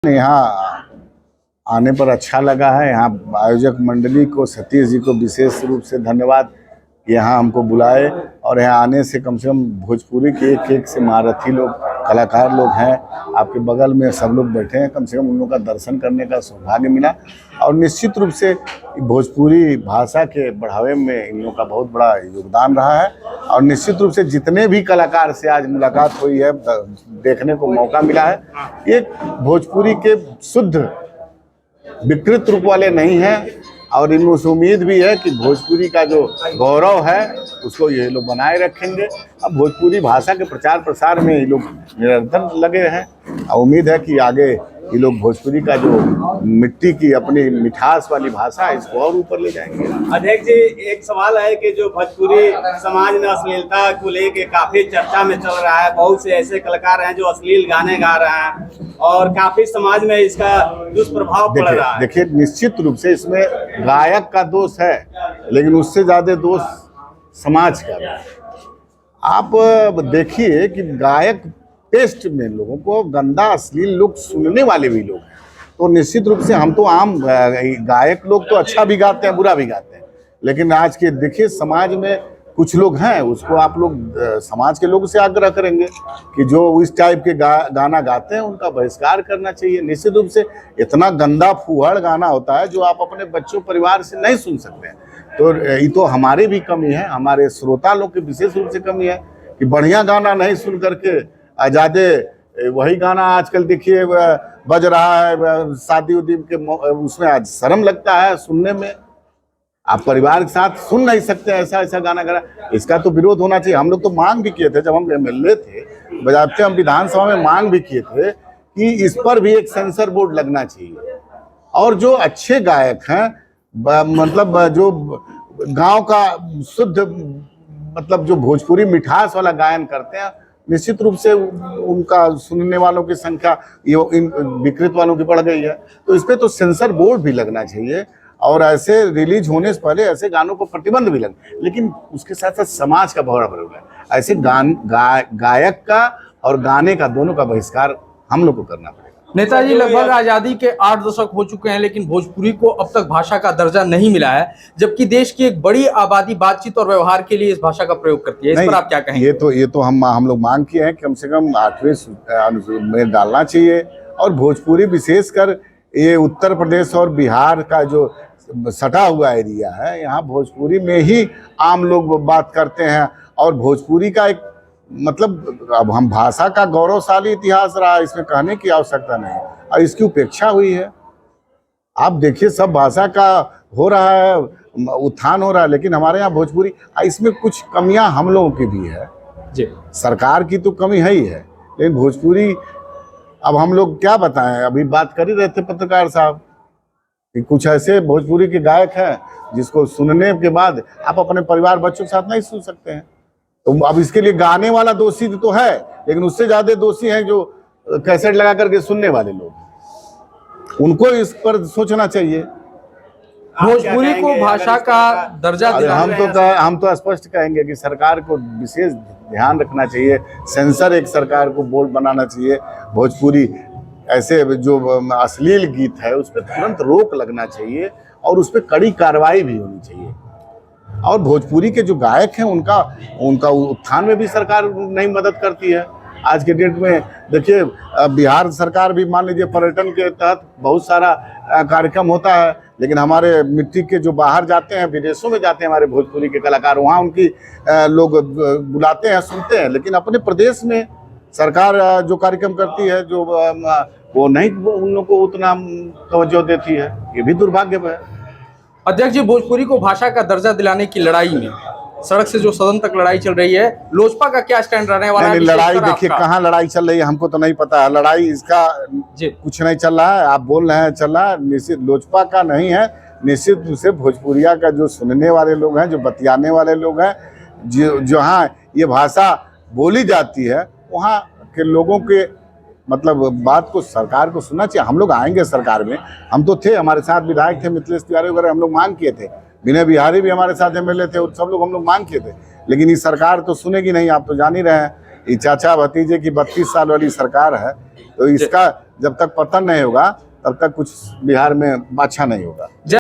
यहाँ आने पर अच्छा लगा है। यहाँ आयोजक मंडली को, सतीश जी को विशेष रूप से धन्यवाद कि यहाँ हमको बुलाए। और यहाँ आने से कम भोजपुरी के एक एक से महारथी लोग, कलाकार लोग हैं, आपके बगल में सब लोग बैठे हैं। कम से कम उन लोगों का दर्शन करने का सौभाग्य मिला। और निश्चित रूप से भोजपुरी भाषा के बढ़ावे में इन लोगों का बहुत बड़ा योगदान रहा है। और निश्चित रूप से जितने भी कलाकार से आज मुलाकात हुई है, देखने को मौका मिला है, ये भोजपुरी के शुद्ध विकृत रूप वाले नहीं हैं। और इनमें से उम्मीद भी है कि भोजपुरी का जो गौरव है उसको ये लोग बनाए रखेंगे। अब भोजपुरी भाषा के प्रचार प्रसार में ये लोग निरंतर लगे हैं और उम्मीद है कि आगे ये लोग भोजपुरी का जो मिट्टी की अपनी मिठास वाली भाषा है इसको और ऊपर ले जाएंगे। अध्यक्ष जी, एक सवाल है कि जो भोजपुरी समाज में अश्लीलता को लेके काफी चर्चा में चल रहा है। बहुत से ऐसे कलाकार हैं जो अश्लील गाने गा रहे हैं और काफी समाज में इसका दुष्प्रभाव पड़ रहा है। देखिए, निश्चित रूप से इसमें गायक का दोष है, लेकिन उससे ज्यादा दोष समाज का है। आप देखिए कि गायक टेस्ट में लोगों को गंदा अश्लील लोग सुनने वाले भी लोग हैं। तो निश्चित रूप से हम तो आम गायक लोग तो अच्छा भी गाते हैं, बुरा भी गाते हैं, लेकिन आज के देखिए समाज में कुछ लोग हैं, उसको आप लोग समाज के लोगों से आग्रह करेंगे कि जो इस टाइप के गाना गाते हैं उनका बहिष्कार करना चाहिए। निश्चित रूप से इतना गंदा फूहड़ गाना होता है जो आप अपने बच्चों परिवार से नहीं सुन सकते हैं। तो ये तो हमारी भी कमी है, हमारे श्रोता लोग की विशेष रूप से कमी है कि बढ़िया गाना नहीं सुन करके आजादे वही गाना आजकल देखिए बज रहा है शादी उदी के उसमें। आज शर्म लगता है सुनने में। आप परिवार के साथ सुन नहीं सकते ऐसा ऐसा गाना गा। इसका तो विरोध होना चाहिए। हम लोग तो मांग भी किए थे, जब हम एमएलए थे बजाते, हम विधानसभा में मांग भी किए थे कि इस पर भी एक सेंसर बोर्ड लगना चाहिए। और जो अच्छे गायक हैं, मतलब जो गांव का शुद्ध, मतलब जो भोजपुरी मिठास वाला गायन करते हैं, निश्चित रूप से उनका सुनने वालों की संख्या इन विकृत वालों की बढ़ गई है। तो इस पे तो सेंसर बोर्ड भी लगना चाहिए और ऐसे रिलीज होने से पहले ऐसे गानों को प्रतिबंध भी लगे। लेकिन उसके साथ साथ समाज का बहुत बड़ा रोल है। ऐसे गायक का और गाने का दोनों का बहिष्कार हम लोग को करना पड़ेगा। नेताजी, लगभग आजादी के 8 दशक हो चुके हैं, लेकिन भोजपुरी को अब तक भाषा का दर्जा नहीं मिला है, जबकि देश की एक बड़ी आबादी बातचीत और व्यवहार के लिए इस भाषा का प्रयोग करती है। इस पर आप क्या कहेंगे? ये तो हम लोग मांग किए हैं कि कम से कम 8वें में डालना चाहिए। और भोजपुरी विशेषकर ये उत्तर प्रदेश और बिहार का जो सटा हुआ एरिया है, यहाँ भोजपुरी में ही आम लोग बात करते हैं। और भोजपुरी का एक मतलब, अब हम भाषा का गौरवशाली इतिहास रहा, इसमें कहने की आवश्यकता नहीं है और इसकी उपेक्षा हुई है। आप देखिए सब भाषा का हो रहा है, उत्थान हो रहा है, लेकिन हमारे यहाँ भोजपुरी, इसमें कुछ कमियां हम लोगों की भी है जी। सरकार की तो कमी है ही है, लेकिन भोजपुरी अब हम लोग क्या बताएं। अभी बात कर ही रहे थे पत्रकार साहब कि कुछ ऐसे भोजपुरी के गायक हैं जिसको सुनने के बाद आप अपने परिवार बच्चों के साथ नहीं सुन सकते हैं। तो अब इसके लिए गाने वाला दोषी तो है, लेकिन उससे ज्यादा दोषी हैं जो कैसेट लगा करके सुनने वाले लोग। उनको इस पर सोचना चाहिए। भोजपुरी को भाषा का दर्जा हम तो स्पष्ट कहेंगे कि सरकार को विशेष ध्यान रखना चाहिए। सेंसर एक सरकार को बोर्ड बनाना चाहिए। भोजपुरी ऐसे जो अश्लील गीत है उस पर तुरंत रोक लगना चाहिए और उस पर कड़ी कार्रवाई भी होनी चाहिए। और भोजपुरी के जो गायक हैं उनका उत्थान में भी सरकार नहीं मदद करती है। आज के डेट में देखिए, बिहार सरकार भी मान लीजिए पर्यटन के तहत बहुत सारा कार्यक्रम होता है, लेकिन हमारे मिट्टी के जो बाहर जाते हैं, विदेशों में जाते हैं हमारे भोजपुरी के कलाकार, वहाँ उनकी लोग बुलाते हैं, सुनते हैं, लेकिन अपने प्रदेश में सरकार जो कार्यक्रम करती है जो वो नहीं उन लोगों को उतना तवज्जो देती है। ये भी दुर्भाग्य है। अध्यक्ष जी, भोजपुरी को भाषा का दर्जा दिलाने की लड़ाई में सड़क से जो सदन तक लड़ाई चल रही है, लोजपा का क्या स्टैंड रहने वाला है? लड़ाई देखिए कहाँ लड़ाई चल रही है हमको तो नहीं पता है। लड़ाई इसका कुछ नहीं चल रहा है। आप बोल रहे हैं चल रहा है, निश्चित लोजपा का नहीं है। निश्चित रूप से भोजपुरिया का जो सुनने वाले लोग हैं, जो बतियाने वाले लोग हैं, जहाँ ये भाषा बोली जाती है, वहाँ के लोगों के मतलब बात को सरकार को सुनना चाहिए। हम लोग आएंगे सरकार में, हम तो थे, हमारे साथ विधायक थे मिथिलेश तिवारी वगैरह, हम लोग मांग किए थे। विनय बिहारी भी हमारे साथ एमएलए थे, सब लोग हम लोग मांग किए थे, लेकिन ये सरकार तो सुनेगी नहीं। आप तो जान ही रहे हैं, ये चाचा भतीजे की 32 साल वाली सरकार है। तो इसका जब तक पतन नहीं होगा तब तक कुछ बिहार में अच्छा नहीं होगा।